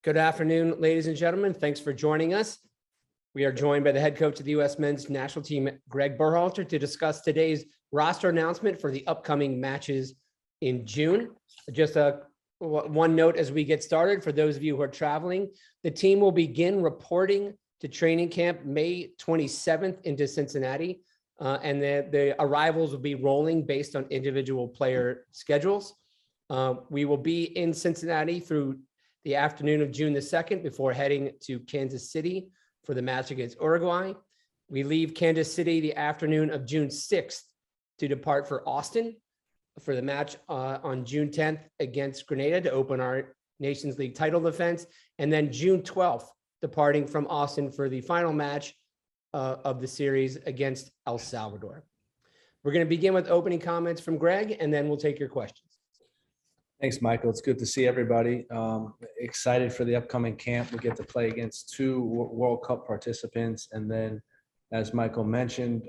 Good afternoon, ladies and gentlemen. Thanks for joining us. We are joined by the head coach of the U.S. men's national team, Gregg Berhalter, to discuss today's roster announcement for the upcoming matches in June. Just one note as we get started, for those of you who are traveling, the team will begin reporting to training camp May 27th into Cincinnati, and the arrivals will be rolling based on individual player schedules. We will be in Cincinnati through the afternoon of June the 2nd before heading to Kansas City for the match against Uruguay. We leave Kansas City the afternoon of June 6th to depart for Austin for the match on June 10th against Grenada to open our Nations League title defense. And then June 12th, departing from Austin for the final match of the series against El Salvador. We're going to begin with opening comments from Gregg, and then we'll take your questions. Thanks, Michael. It's good to see everybody. Excited for the upcoming camp. We get to play against two World Cup participants, and then, as Michael mentioned,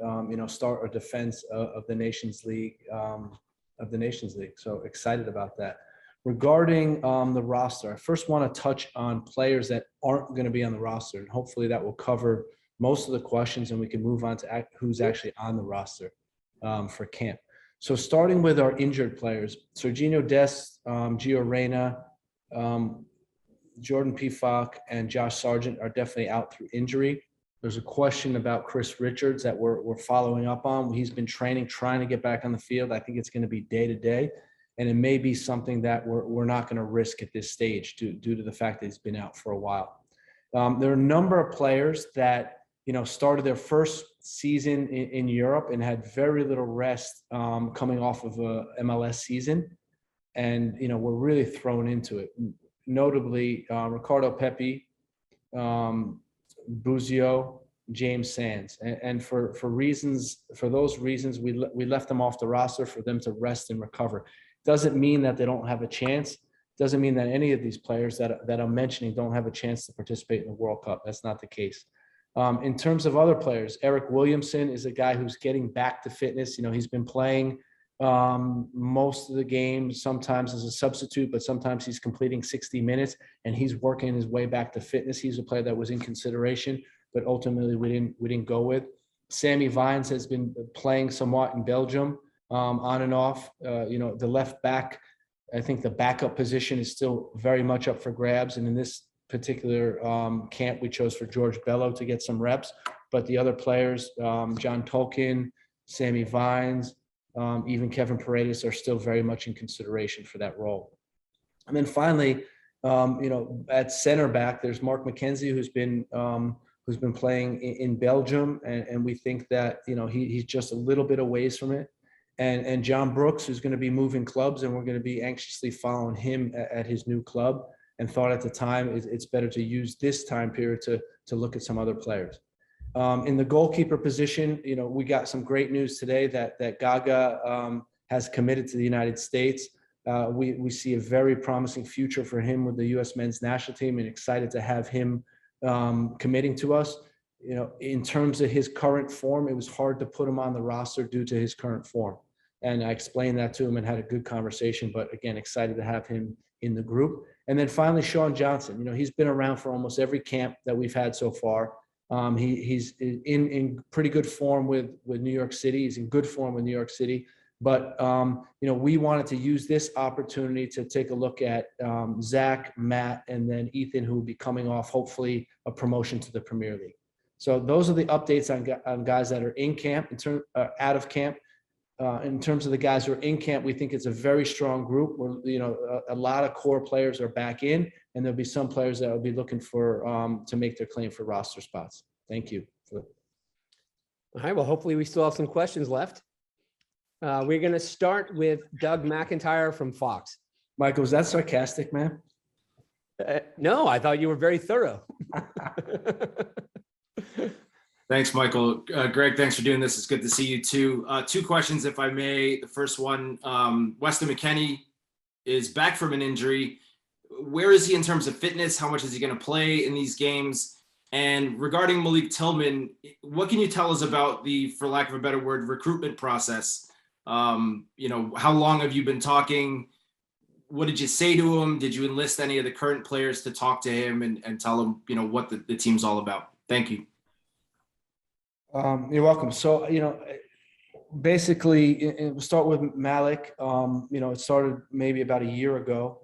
start our defense of the Nations League. So excited about that. Regarding the roster, I first want to touch on players that aren't going to be on the roster, and hopefully that will cover most of the questions, and we can move on to who's actually on the roster for camp. So starting with our injured players, Serginho Dest, Gio Reyna, Jordan Pefok, and Josh Sargent are definitely out through injury. There's a question about Chris Richards that we're following up on. He's been training, trying to get back on the field. I think it's going to be day to day, and it may be something that we're not going to risk at this stage due to the fact that he's been out for a while. There are a number of players that started their first season in Europe and had very little rest coming off of a MLS season. And, we're really thrown into it. Notably, Ricardo Pepe, Buzio, James Sands. And for those reasons, we left them off the roster for them to rest and recover. Doesn't mean that they don't have a chance. Doesn't mean that any of these players that I'm mentioning don't have a chance to participate in the World Cup. That's not the case. In terms of other players, Eric Williamson is a guy who's getting back to fitness. He's been playing most of the games, sometimes as a substitute, but sometimes he's completing 60 minutes and he's working his way back to fitness. He's a player that was in consideration, but ultimately we didn't go with. Sammy Vines has been playing somewhat in Belgium, on and off. The left back, I think the backup position is still very much up for grabs. And in this particular camp, we chose for George Bello to get some reps, but the other players, John Tolkien, Sammy Vines, even Kevin Paredes are still very much in consideration for that role. And then finally, at center back, there's Mark McKenzie, who's been playing in Belgium, and we think that he's just a little bit away from it. And John Brooks, who's going to be moving clubs, and we're going to be anxiously following him at his new club. And thought at the time it's better to use this time period to look at some other players. In the goalkeeper position, we got some great news today that Gaga has committed to the United States. We see a very promising future for him with the U.S. men's national team, and excited to have him committing to us. In terms of his current form, it was hard to put him on the roster due to his current form. And I explained that to him and had a good conversation, but again, excited to have him in the group. And then finally, Sean Johnson, he's been around for almost every camp that we've had so far. He's in pretty good form with New York City. He's in good form with New York City. But, we wanted to use this opportunity to take a look at Zach, Matt, and then Ethan, who will be coming off, hopefully, a promotion to the Premier League. So those are the updates on guys that are in camp, out of camp. In terms of the guys who are in camp, we think it's a very strong group where, a lot of core players are back in, and there'll be some players that will be looking for to make their claim for roster spots. Thank you. All right. Well, hopefully we still have some questions left. We're going to start with Doug McIntyre from Fox. Michael, was that sarcastic, man? No, I thought you were very thorough. Thanks, Michael. Greg, thanks for doing this. It's good to see you too. Two questions, if I may. The first one, Weston McKennie is back from an injury. Where is he in terms of fitness? How much is he going to play in these games? And regarding Malik Tillman, what can you tell us about the, for lack of a better word, recruitment process? How long have you been talking? what did you say to him? Did you enlist any of the current players to talk to him and tell him, what the team's all about? Thank you. You're welcome. So, basically, we'll start with Malik. It started maybe about a year ago.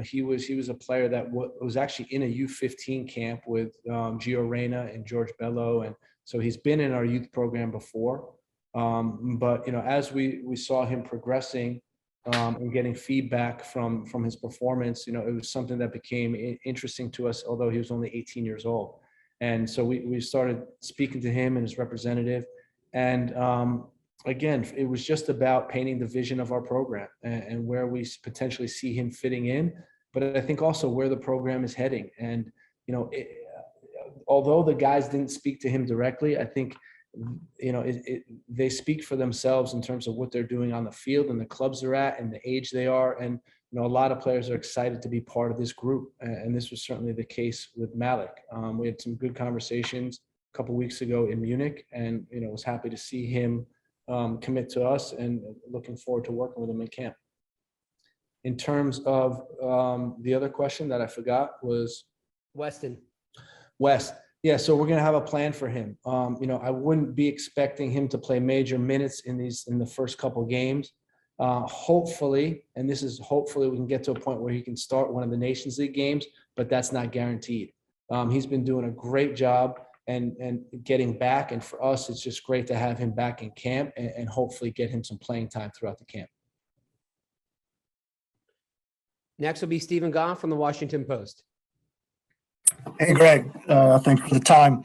He was a player that was actually in a U15 camp with Gio Reyna and George Bello, and so he's been in our youth program before. But as we saw him progressing and getting feedback from his performance, it was something that became interesting to us, although he was only 18 years old. And so we started speaking to him and his representative, and again, it was just about painting the vision of our program and where we potentially see him fitting in, but I think also where the program is heading. And, although the guys didn't speak to him directly, I think, they speak for themselves in terms of what they're doing on the field and the clubs they're at and the age they are. And, a lot of players are excited to be part of this group. And this was certainly the case with Malik. We had some good conversations a couple of weeks ago in Munich, and, was happy to see him commit to us, and looking forward to working with him in camp. In terms of the other question that I forgot was Weston. West. Yeah, so we're going to have a plan for him. I wouldn't be expecting him to play major minutes in the first couple games. Hopefully, and this is hopefully, we can get to a point where he can start one of the Nations League games, but that's not guaranteed. He's been doing a great job and getting back. And for us, it's just great to have him back in camp and hopefully get him some playing time throughout the camp. Next will be Stephen Goff from the Washington Post. Hey, Greg, thanks for the time.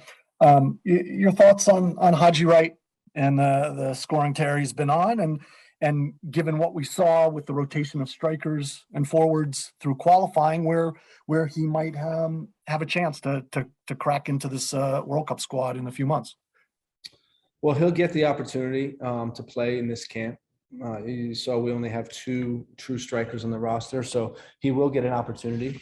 Your thoughts on Haji Wright and the scoring tear he's been on, and given what we saw with the rotation of strikers and forwards through qualifying, where he might have a chance to crack into this World Cup squad in a few months. Well, he'll get the opportunity to play in this camp. You saw we only have 2 true strikers on the roster, so he will get an opportunity.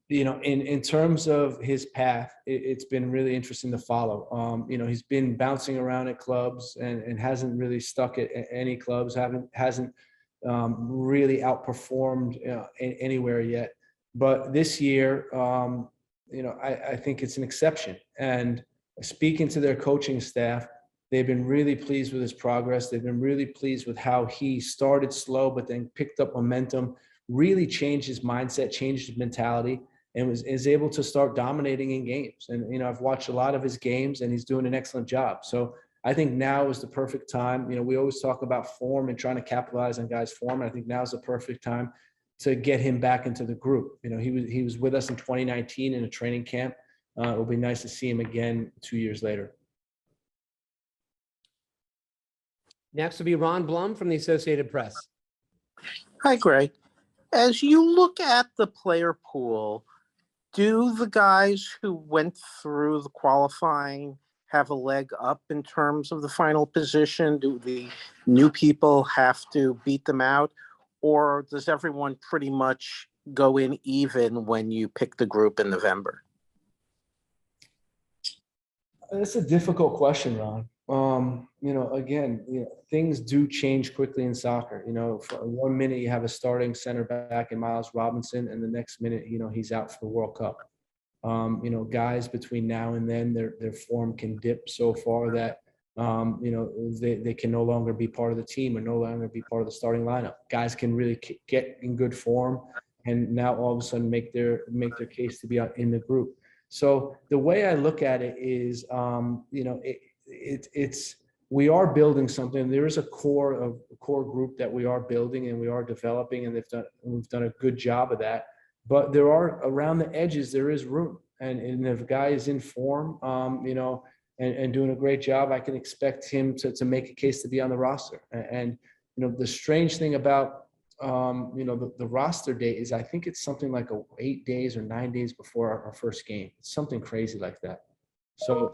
In terms of his path, it's been really interesting to follow. He's been bouncing around at clubs and hasn't really stuck at any clubs, hasn't really outperformed anywhere yet. But this year, I think it's an exception. And speaking to their coaching staff, they've been really pleased with his progress. They've been really pleased with how he started slow, but then picked up momentum, really changed his mindset, changed his mentality, and is able to start dominating in games. And, I've watched a lot of his games, and he's doing an excellent job. So I think now is the perfect time. We always talk about form and trying to capitalize on guys' form. And I think now is the perfect time to get him back into the group. He was with us in 2019 in a training camp. It'll be nice to see him again 2 years later. Next will be Ron Blum from the Associated Press. Hi, Greg. As you look at the player pool, do the guys who went through the qualifying have a leg up in terms of the final position? Do the new people have to beat them out? Or does everyone pretty much go in even when you pick the group in November? It's a difficult question, Ron. Things do change quickly in soccer. For 1 minute you have a starting center back in Miles Robinson, and the next minute, he's out for the World Cup. Guys between now and then, their form can dip so far that, they can no longer be part of the team or no longer be part of the starting lineup. Guys can really get in good form and now all of a sudden make their case to be out in the group. So the way I look at it is, we are building something. There is a core group that we are building and we are developing, and we've done a good job of that. But there are, around the edges, there is room. And if a guy is in form, and doing a great job, I can expect him to make a case to be on the roster. And the strange thing about the roster date is I think it's something like 8 days or 9 days before our first game. It's something crazy like that. So,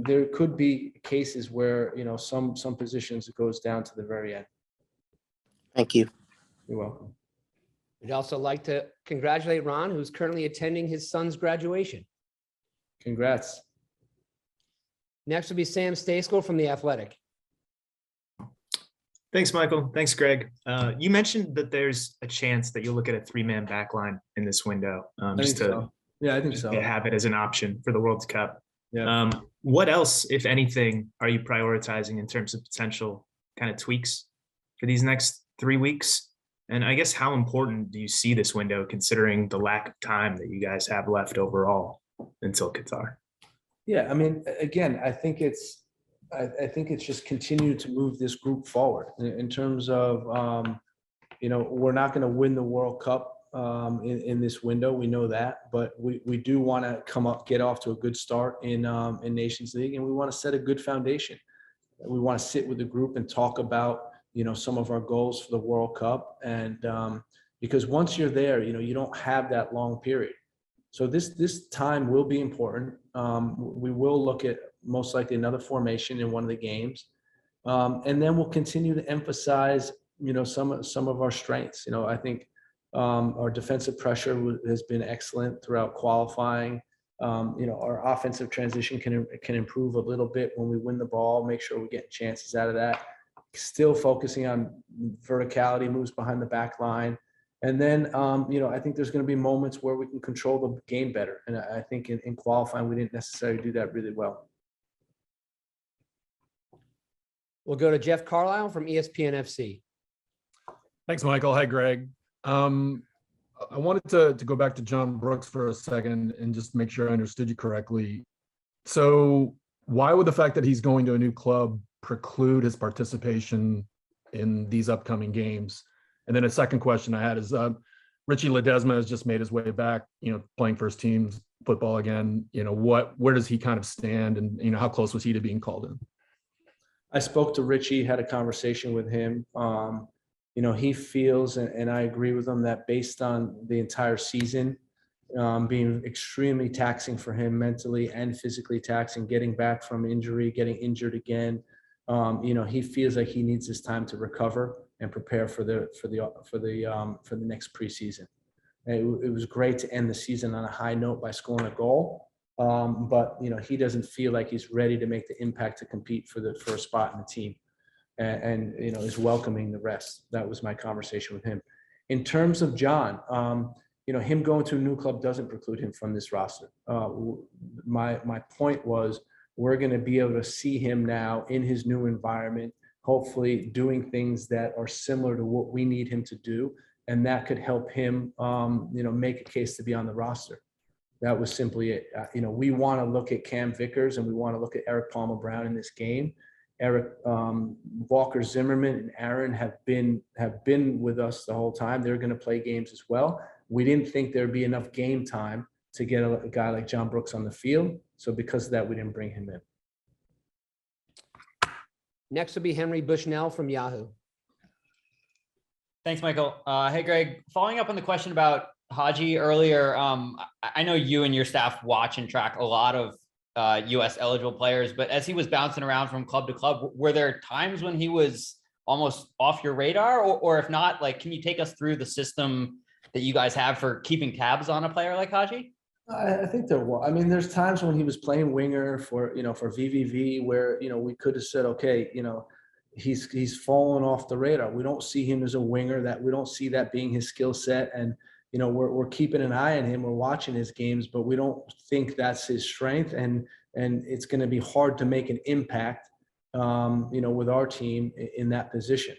there could be cases where, some positions it goes down to the very end. Thank you. You're welcome. We'd also like to congratulate Ron, who's currently attending his son's graduation. Congrats. Next will be Sam Stejskal from The Athletic. Thanks, Michael. Thanks, Greg. You mentioned that there's a chance that you'll look at a three-man backline in this window, I just think to so. Yeah, I think just so. to have it as an option for the World Cup. Yeah. What else, if anything, are you prioritizing in terms of potential kind of tweaks for these next 3 weeks? And I guess how important do you see this window considering the lack of time that you guys have left overall until Qatar? Yeah, I mean, again, I think it's just continue to move this group forward in terms of, we're not going to win the World Cup in this window. We know that, but we do want to get off to a good start in Nations League, and we want to set a good foundation. We want to sit with the group and talk about, some of our goals for the World Cup. And because once you're there, you don't have that long period. So this time will be important. We will look at most likely another formation in one of the games. And then we'll continue to emphasize, some of our strengths. I think our defensive pressure has been excellent throughout qualifying. Our offensive transition can improve a little bit when we win the ball, make sure we're getting chances out of that. Still focusing on verticality, moves behind the back line. And then, I think there's going to be moments where we can control the game better. And I think in qualifying, we didn't necessarily do that really well. We'll go to Jeff Carlisle from ESPN FC. Thanks, Michael. Hi, Greg. I wanted to go back to John Brooks for a second and just make sure I understood you correctly. So why would the fact that he's going to a new club preclude his participation in these upcoming games? And then a second question I had is Richie Ledesma has just made his way back, playing first team football again. Where does he kind of stand, and how close was he to being called in? I spoke to Richie, had a conversation with him. He feels, and I agree with him, that based on the entire season being extremely taxing for him mentally and physically taxing, getting back from injury, getting injured again, he feels like he needs this time to recover and prepare for the next preseason. It was great to end the season on a high note by scoring a goal, but he doesn't feel like he's ready to make the impact to compete for a spot in the team, and is welcoming the rest. That was my conversation with him. In terms of John, him going to a new club doesn't preclude him from this roster. My point was, we're going to be able to see him now in his new environment, hopefully doing things that are similar to what we need him to do. And that could help him, make a case to be on the roster. That was simply it. We want to look at Cam Vickers and we want to look at Eric Palmer Brown in this game. Eric Walker Zimmerman and Aaron have been with us the whole time. They're going to play games as well. We didn't think there'd be enough game time to get a guy like John Brooks on the field. So because of that, we didn't bring him in. Next will be Henry Bushnell from Yahoo. Thanks, Michael. Hey, Greg, following up on the question about Haji earlier, I know you and your staff watch and track a lot of U.S. eligible players, but as he was bouncing around from club to club, were there times when he was almost off your radar? Or if not, can you take us through the system that you guys have for keeping tabs on a player like Haji? I think there was. I mean, there's times when he was playing winger for VVV where, we could have said, okay, he's fallen off the radar. We don't see him as a winger, that we don't see that being his skill set. And, we're keeping an eye on him. We're watching his games, but we don't think that's his strength. And it's going to be hard to make an impact, with our team in that position.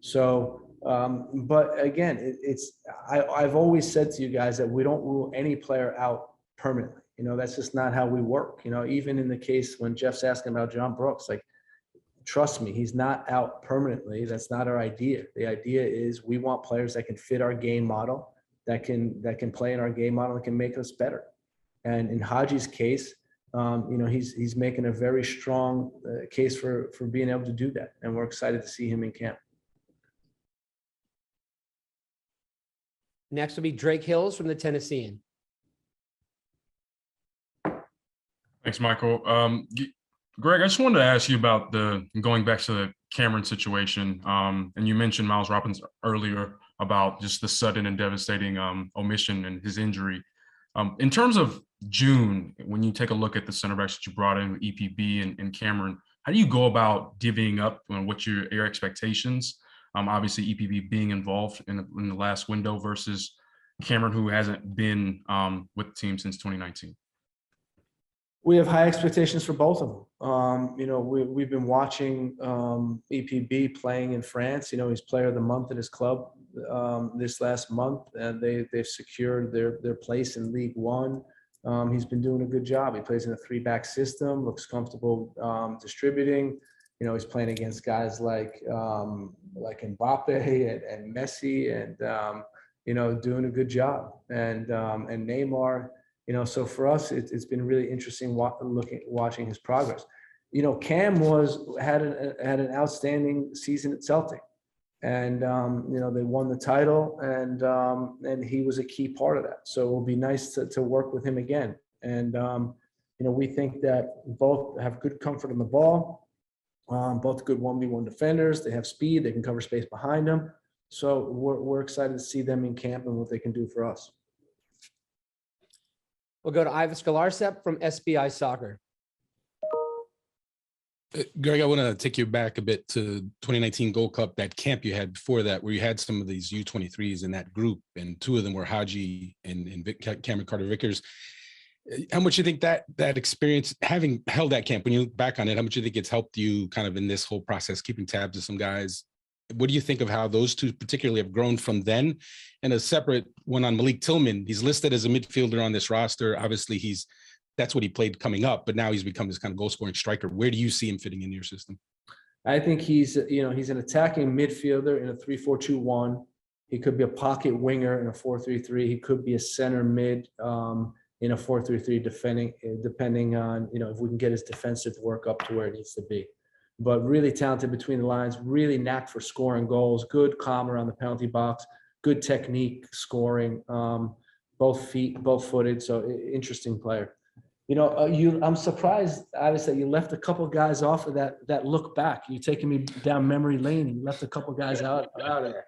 So, but again, I've always said to you guys that we don't rule any player out permanently. That's just not how we work. Even in the case when Jeff's asking about John Brooks, trust me, he's not out permanently. That's not our idea. The idea is we want players that can fit our game model, that can play in our game model, and can make us better. And in Haji's case, he's making a very strong case for being able to do that. And we're excited to see him in camp. Next will be Drake Hills from the Tennessean. Thanks, Michael. Greg, I just wanted to ask you about going back to the Cameron situation. And you mentioned Miles Robins earlier about just the sudden and devastating omission and his injury. In terms of June, when you take a look at the center backs that you brought in, EPB and Cameron, how do you go about divvying up what your expectations? Obviously, EPB being involved in the last window versus Cameron, who hasn't been with the team since 2019. We have high expectations for both of them. We've been watching EPB playing in France. He's player of the month at his club this last month, and they've secured their place in League One. He's been doing a good job. He plays in a 3-back system, looks comfortable distributing. He's playing against guys like Mbappe and Messi, and doing a good job. And Neymar. So for us, it's been really interesting watching his progress. Cam had an outstanding season at Celtic, and they won the title, and he was a key part of that. So it will be nice to work with him again. And we think that both have good comfort on the ball, both good 1v1 defenders. They have speed. They can cover space behind them. So we're excited to see them in camp and what they can do for us. We'll go to Ivan Skalarsep from SBI Soccer. Greg, I want to take you back a bit to 2019 Gold Cup, that camp you had before that, where you had some of these U23s in that group, and 2 of them were Haji and Cameron Carter-Vickers. How much do you think that experience, having held that camp, when you look back on it, how much do you think it's helped you kind of in this whole process, keeping tabs of some guys? What do you think of how those 2 particularly have grown from then? And a separate one on Malik Tillman. He's listed as a midfielder on this roster. Obviously, that's what he played coming up, but now he's become this kind of goal-scoring striker. Where do you see him fitting in your system? I think he's an attacking midfielder in a 3-4-2-1. He could be a pocket winger in a 4-3-3. He could be a center mid in a 4-3-3, depending on if we can get his defensive work up to where it needs to be. But really talented between the lines, really knack for scoring goals, good calm around the penalty box, good technique scoring, both footed. So interesting player. I'm surprised, obviously, you left a couple guys off of that look back. You're taking me down memory lane. You left a couple guys out of there.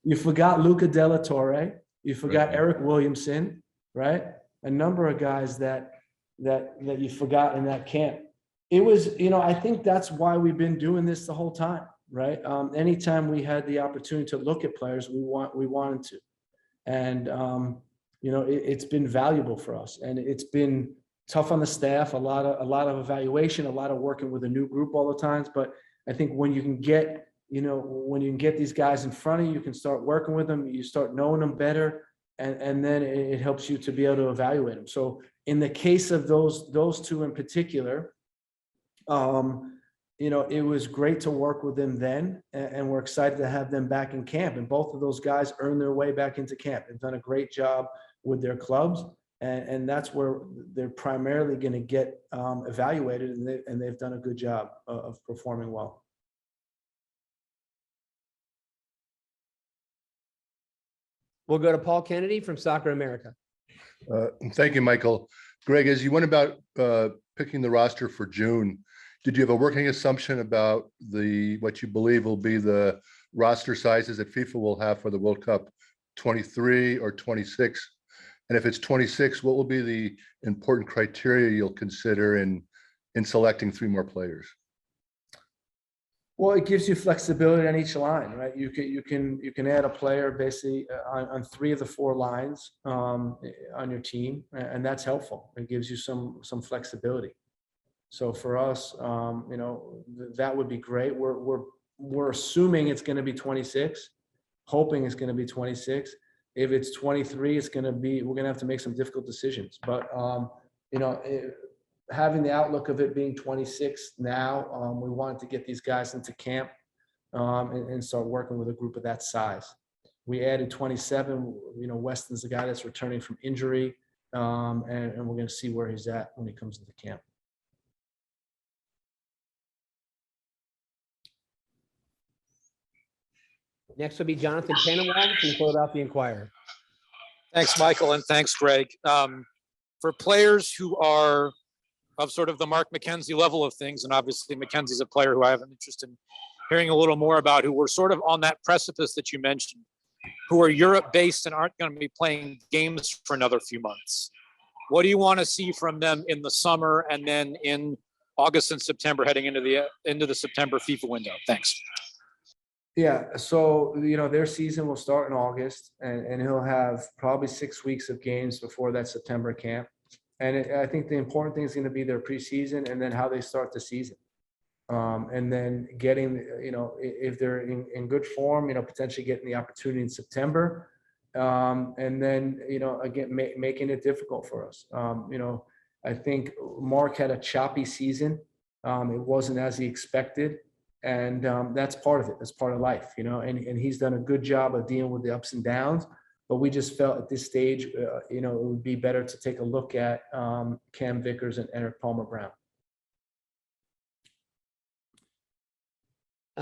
You forgot Luca Della Torre. You forgot Eric Williamson, right? A number of guys that you forgot in that camp. It was, I think that's why we've been doing this the whole time, right? Anytime we had the opportunity to look at players, we wanted to. And, it's been valuable for us, and it's been tough on the staff, a lot of evaluation, a lot of working with a new group all the times. But I think when you can get these guys in front of you, you can start working with them, you start knowing them better, and then it helps you to be able to evaluate them. So in the case of those 2 in particular, it was great to work with them then, and we're excited to have them back in camp. And both of those guys earned their way back into camp. They've done a great job with their clubs, and that's where they're primarily going to get evaluated, and they've done a good job of performing well. We'll go to Paul Kennedy from Soccer America. Thank you, Michael. Greg, as you went about picking the roster for June, did you have a working assumption about what you believe will be the roster sizes that FIFA will have for the World Cup 23 or 26? And if it's 26, what will be the important criteria you'll consider in selecting 3 more players? Well, it gives you flexibility on each line, right? You can add a player basically on 3 of the 4 lines on your team, and that's helpful. It gives you some flexibility. So for us, that would be great. We're assuming it's going to be 26, hoping it's going to be 26. If it's 23, we're going to have to make some difficult decisions. But having the outlook of it being 26 now, we wanted to get these guys into camp and start working with a group of that size. We added 27. Weston's the guy that's returning from injury, and we're going to see where he's at when he comes into camp. Next will be Jonathan Tannenwald from Philadelphia Inquirer. Thanks, Michael, and thanks, Greg. For players who are of sort of the Mark McKenzie level of things, and obviously McKenzie's a player who I have an interest in hearing a little more about, who were sort of on that precipice that you mentioned, who are Europe-based and aren't going to be playing games for another few months. What do you want to see from them in the summer and then in August and September heading into the September FIFA window? Thanks. Yeah, so, their season will start in August and he'll have probably 6 weeks of games before that September camp. And I think the important thing is going to be their preseason and then how they start the season. And then getting, if they're in good form, potentially getting the opportunity in September. And then, again, making it difficult for us. I think Mark had a choppy season. It wasn't as he expected. And that's part of it. That's part of life, and he's done a good job of dealing with the ups and downs. But we just felt at this stage, it would be better to take a look at Cam Vickers and Eric Palmer-Brown.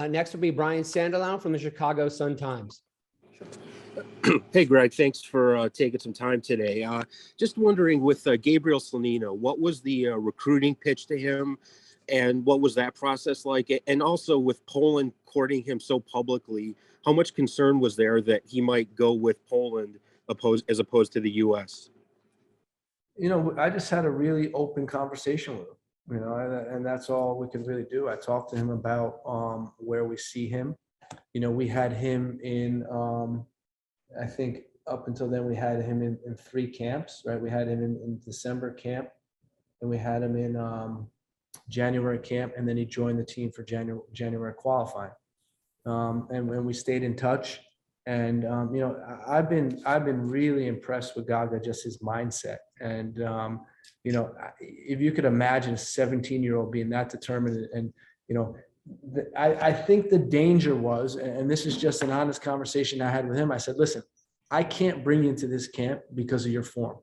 Next will be Brian Sandelau from the Chicago Sun-Times. Hey, Greg, thanks for taking some time today. Just wondering with Gabriel Slanino, what was the recruiting pitch to him and what was that process like? And also with Poland courting him so publicly, how much concern was there that he might go with Poland as opposed to the U.S.? I just had a really open conversation with him. And that's all we could really do. I talked to him about where we see him. We had him in, I think up until then we had him in 3 camps, right? We had him in December camp, and we had him in January camp, and then he joined the team for January qualifying. And we stayed in touch. And I've been really impressed with Gaga, just his mindset. And if you could imagine a 17-year-old being that determined, and I think the danger was, and this is just an honest conversation I had with him. I said, listen, I can't bring you into this camp because of your form.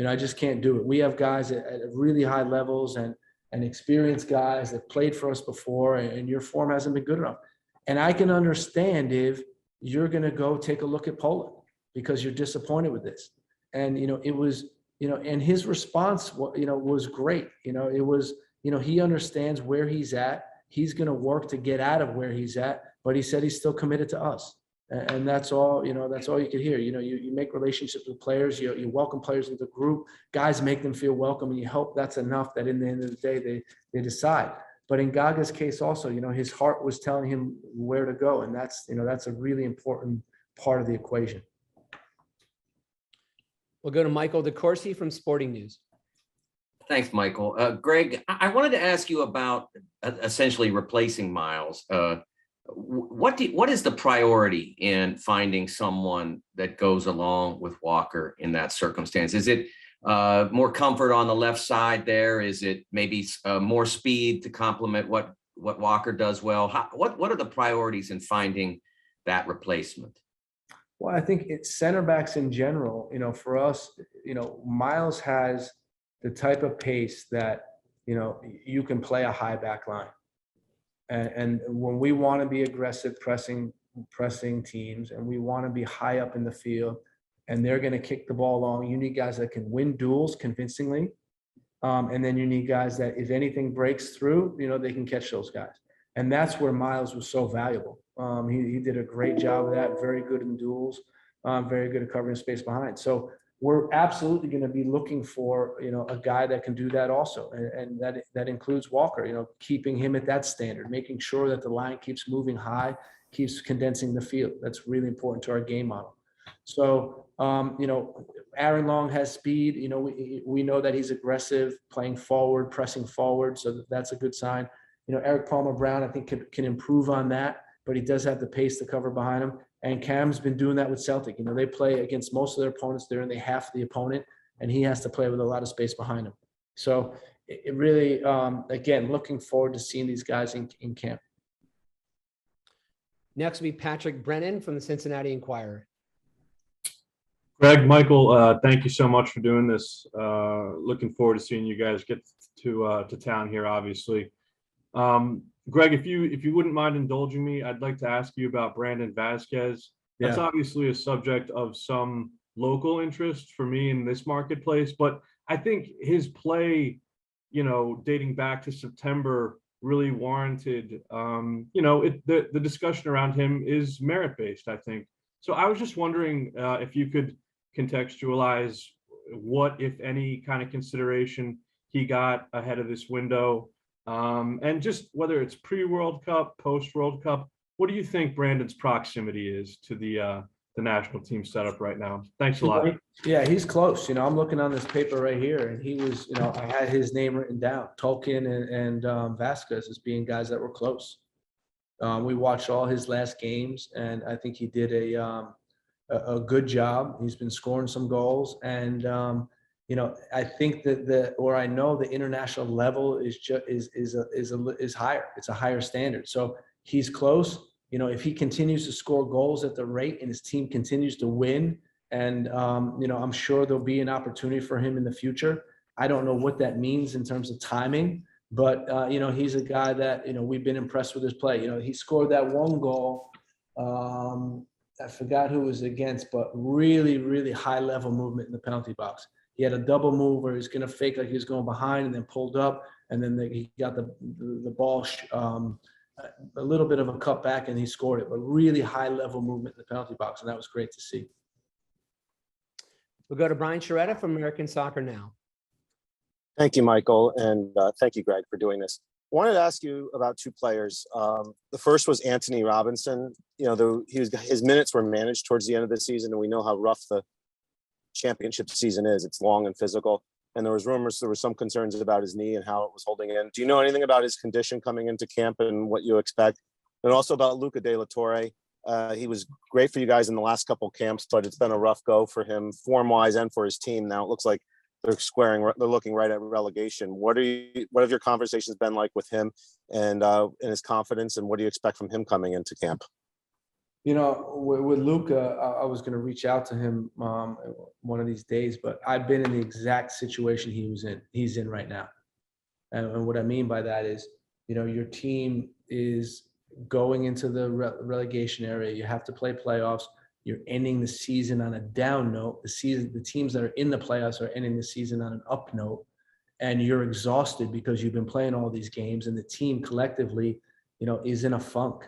I just can't do it. We have guys at really high levels and experienced guys that played for us before, and your form hasn't been good enough. And I can understand if you're going to go take a look at Poland because you're disappointed with this. And, it was, and his response, was great. It was, he understands where he's at. He's going to work to get out of where he's at, but he said he's still committed to us. And that's all, that's all you could hear. You make relationships with players, you welcome players into the group, guys make them feel welcome, and you hope that's enough that in the end of the day, they decide. But in Gaga's case also, his heart was telling him where to go. And that's, that's a really important part of the equation. We'll go to Michael DeCourcy from Sporting News. Thanks, Michael. Greg, I wanted to ask you about essentially replacing Miles. What is the priority in finding someone that goes along with Walker in that circumstance? Is it more comfort on the left side there? Is it maybe more speed to complement what Walker does well? What are the priorities in finding that replacement? Well, I think it's center backs in general. For us, Miles has the type of pace that, you can play a high back line. And when we want to be aggressive pressing teams, and we want to be high up in the field, and they're going to kick the ball long, you need guys that can win duels convincingly. And then you need guys that if anything breaks through, they can catch those guys. And that's where Miles was so valuable. He did a great job of that, very good in duels, very good at covering space behind. So we're absolutely going to be looking for, a guy that can do that also. And that includes Walker, keeping him at that standard, making sure that the line keeps moving high, keeps condensing the field. That's really important to our game model. So, Aaron Long has speed. We know that he's aggressive, playing forward, pressing forward. So that's a good sign. Eric Palmer-Brown, I think can improve on that, but he does have the pace to cover behind him. And Cam's been doing that with Celtic. They play against most of their opponents. They're in the half of the opponent, and he has to play with a lot of space behind him. So it really, again, looking forward to seeing these guys in camp. Next will be Patrick Brennan from the Cincinnati Enquirer. Greg, Michael, thank you so much for doing this. Looking forward to seeing you guys get to town here, obviously. Greg, if you wouldn't mind indulging me, I'd like to ask you about Brandon Vazquez. That's obviously a subject of some local interest for me in this marketplace, but I think his play, dating back to September really warranted, the discussion around him is merit-based, I think. So I was just wondering if you could contextualize what, if any, kind of consideration he got ahead of this window. And just whether it's pre-World Cup, post-World Cup, what do you think Brandon's proximity is to the national team setup right now? Thanks a lot. Yeah, he's close. I'm looking on this paper right here, and he was, I had his name written down, Tolkien and Vazquez as being guys that were close. We watched all his last games, and I think he did a good job. He's been scoring some goals, and I think that I know the international level is higher. It's a higher standard. So he's close. If he continues to score goals at the rate and his team continues to win, and I'm sure there'll be an opportunity for him in the future. I don't know what that means in terms of timing, but he's a guy that we've been impressed with his play. He scored that one goal. I forgot who it was against, but really, really high level movement in the penalty box. He had a double move where he's going to fake like he was going behind and then pulled up, and then he got the ball a little bit of a cut back and he scored it, but really high level movement in the penalty box, and that was great to see. We'll go to Brian Sciaretta from American Soccer Now. Thank you, Michael, and thank you, Greg, for doing this. I wanted to ask you about two players. The first was Anthony Robinson. His minutes were managed towards the end of the season, and we know how rough the championship season is. It's long and physical, and there were some concerns about his knee and how it was holding in. Do you know anything about his condition coming into camp and what you expect? And also about Luca De La Torre. He was great for you guys in the last couple of camps, but it's been a rough go for him form-wise and for his team. Now it looks like they're looking right at relegation. What have your conversations been like with him and his confidence, and what do you expect from him coming into camp? With Luca, I was going to reach out to him one of these days, but I've been in the exact situation he's in right now. And what I mean by that is, your team is going into the relegation area. You have to play playoffs. You're ending the season on a down note. The teams that are in the playoffs are ending the season on an up note, and you're exhausted because you've been playing all these games, and the team collectively, is in a funk.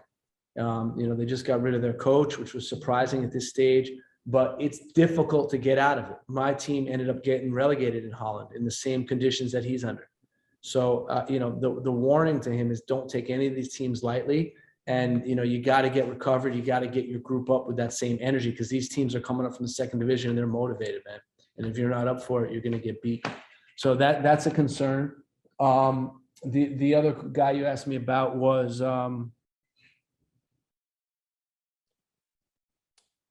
They just got rid of their coach, which was surprising at this stage, but it's difficult to get out of it. My team ended up getting relegated in Holland in the same conditions that he's under. So, the warning to him is don't take any of these teams lightly. And, you got to get recovered. You got to get your group up with that same energy, because these teams are coming up from the second division and they're motivated, man. And if you're not up for it, you're going to get beat. So that's a concern. The other guy you asked me about was,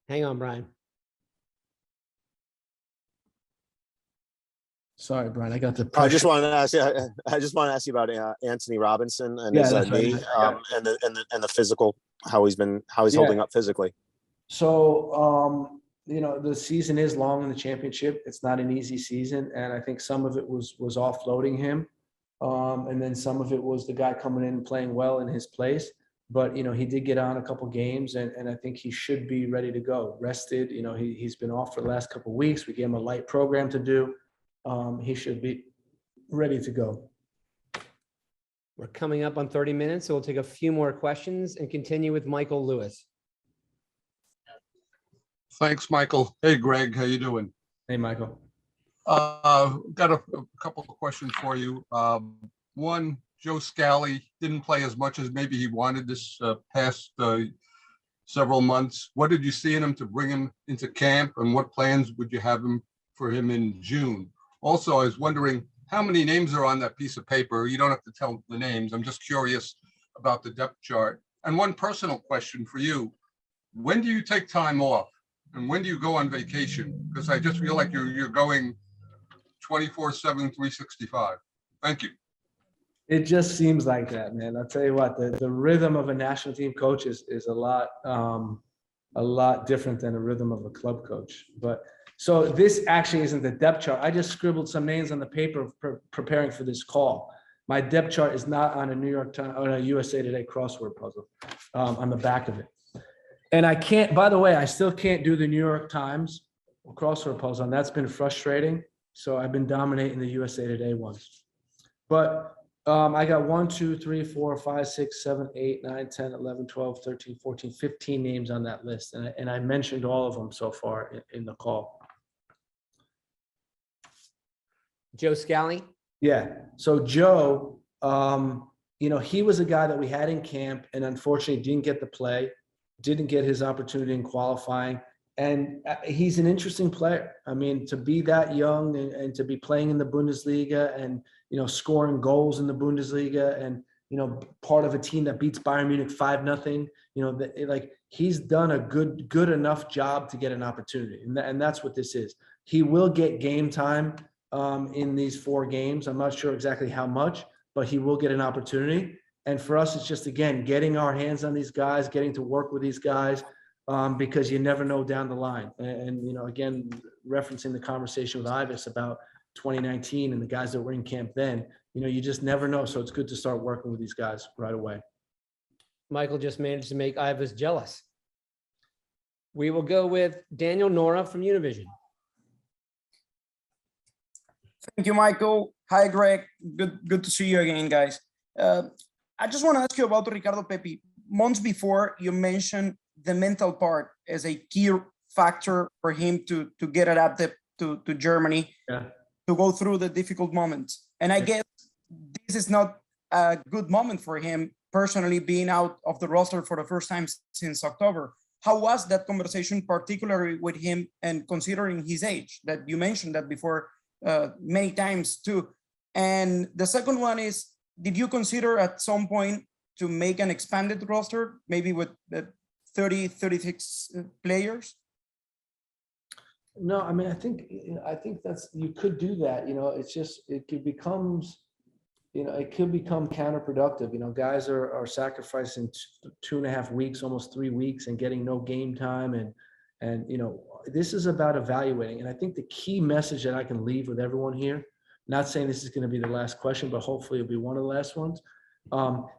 hang on, Brian. Sorry, Brian, I got the I just wanted to ask you about Anthony Robinson and his knee, and the physical, how he's holding up physically. So, the season is long in the championship. It's not an easy season, and I think some of it was offloading him, and then some of it was the guy coming in and playing well in his place. But he did get on a couple games, and I think he should be ready to go, rested. He's been off for the last couple of weeks. We gave him a light program to do. He should be ready to go. We're coming up on 30 minutes, so we'll take a few more questions and continue with Michael Lewis. Thanks, Michael. Hey, Greg, how you doing? Hey, Michael. Got a couple of questions for you. One, Joe Scally didn't play as much as maybe he wanted this past several months. What did you see in him to bring him into camp, and what plans would you have for him in June? Also, I was wondering how many names are on that piece of paper. You don't have to tell the names. I'm just curious about the depth chart. And one personal question for you. When do you take time off? And when do you go on vacation? Because I just feel like you're going 24/7, 365. Thank you. It just seems like that, man. I'll tell you what, the rhythm of a national team coach is a lot different than the rhythm of a club coach. But so this actually isn't the depth chart. I just scribbled some names on the paper preparing for this call. My depth chart is not on a New York Times or a USA Today crossword puzzle on the back of it. And I can't, by the way, I still can't do the New York Times crossword puzzle, and that's been frustrating. So I've been dominating the USA Today ones. But I got 1, 2, 3, 4, 5, 6, 7, 8, 9, 10, 11, 12, 13, 14, 15 names on that list. And I mentioned all of them so far in the call. Joe Scally? Yeah. So Joe, He was a guy that we had in camp and unfortunately didn't get the play, didn't get his opportunity in qualifying. And he's an interesting player. I mean, to be that young and to be playing in the Bundesliga and, scoring goals in the Bundesliga and, part of a team that beats Bayern Munich 5-0, he's done a good enough job to get an opportunity. And that's what this is. He will get game time in these 4 games. I'm not sure exactly how much, but he will get an opportunity. And for us, it's just, again, getting our hands on these guys, getting to work with these guys, because you never know down the line. And again, referencing the conversation with Ivis about 2019 and the guys that were in camp then, you just never know. So it's good to start working with these guys right away. Michael just managed to make Ivis jealous. We will go with Daniel Nora from Univision. Thank you, Michael. Hi, Greg. Good to see you again, guys. I just want to ask you about Ricardo Pepe. Months before, you mentioned the mental part as a key factor for him to get adapted to Germany, to go through the difficult moments. And I guess this is not a good moment for him personally, being out of the roster for the first time since October. How was that conversation, particularly with him, and considering his age, that you mentioned that before many times too? And the second one is, did you consider at some point to make an expanded roster, maybe with the 30, 36 players? No, I mean, I think that's, you could do that. It's just, it could become counterproductive. Guys are sacrificing 2.5 weeks, almost 3 weeks, and getting no game time. And this is about evaluating. And I think the key message that I can leave with everyone here, not saying this is going to be the last question, but hopefully it'll be one of the last ones,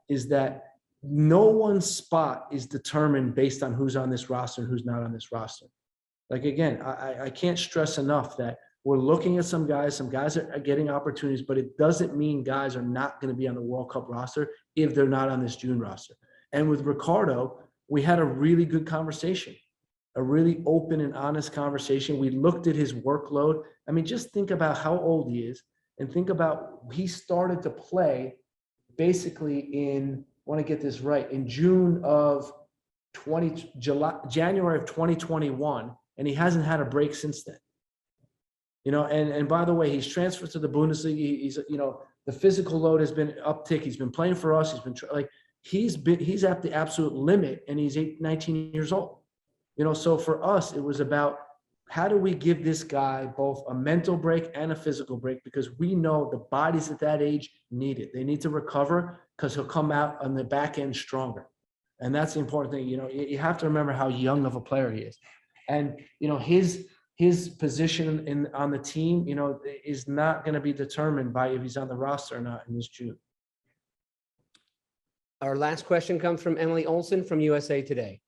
is that no one's spot is determined based on who's on this roster and who's not on this roster. Like, again, I can't stress enough that we're looking at some guys are getting opportunities, but it doesn't mean guys are not going to be on the World Cup roster if they're not on this June roster. And with Ricardo, we had a really good conversation, a really open and honest conversation. We looked at his workload. I mean, just think about how old he is and think about, he started to play basically in, I want to get this right, in January of 2021, and he hasn't had a break since then. And by the way, he's transferred to the Bundesliga. He's, the physical load has been uptick. He's been playing for us. He's at the absolute limit, and he's 19 years old. So for us, it was about, how do we give this guy both a mental break and a physical break? Because we know the bodies at that age need it. They need to recover, because he'll come out on the back end stronger. And that's the important thing. You have to remember how young of a player he is. And, his position on the team, is not going to be determined by if he's on the roster or not in this June. Our last question comes from Emily Olson from USA Today.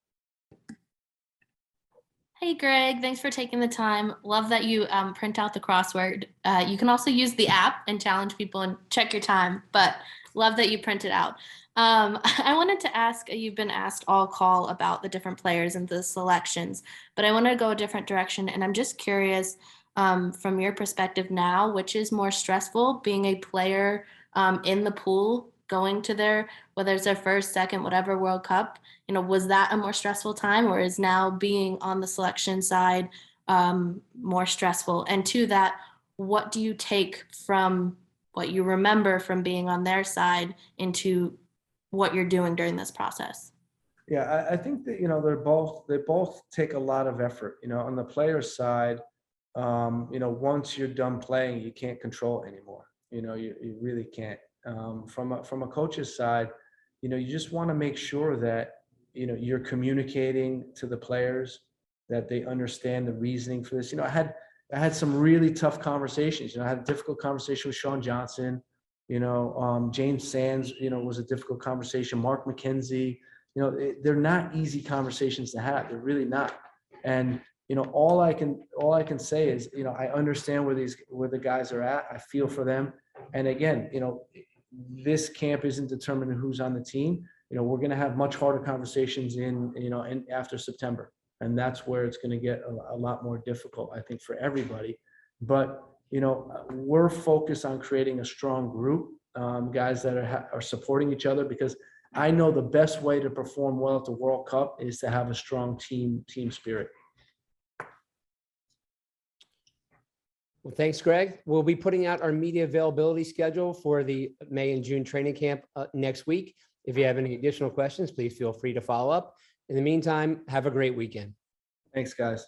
Hey, Greg, thanks for taking the time. Love that you print out the crossword. You can also use the app and challenge people and check your time, but love that you print it out. I wanted to ask, you've been asked all call about the different players and the selections, but I want to go a different direction. And I'm just curious, from your perspective now, which is more stressful, being a player in the pool, going to whether it's their first, second, whatever World Cup, was that a more stressful time, or is now being on the selection side more stressful? And to that, what do you take from what you remember from being on their side into what you're doing during this process? Yeah, I think that, they both take a lot of effort. On the player side, once you're done playing, you can't control it anymore. You really can't. From a coach's side, you just want to make sure that, you're communicating to the players, that they understand the reasoning for this. I had some really tough conversations. I had a difficult conversation with Sean Johnson. James Sands, was a difficult conversation. Mark McKenzie, they're not easy conversations to have. They're really not. And, all I can say is, I understand where the guys are at. I feel for them. And again, this camp isn't determining who's on the team. We're going to have much harder conversations in after September. And that's where it's going to get a lot more difficult, I think, for everybody. But, we're focused on creating a strong group. guys that are supporting each other, because I know the best way to perform well at the World Cup is to have a strong team spirit. Well, thanks, Greg. We'll be putting out our media availability schedule for the May and June training camp next week. If you have any additional questions, please feel free to follow up. In the meantime, have a great weekend. Thanks, guys.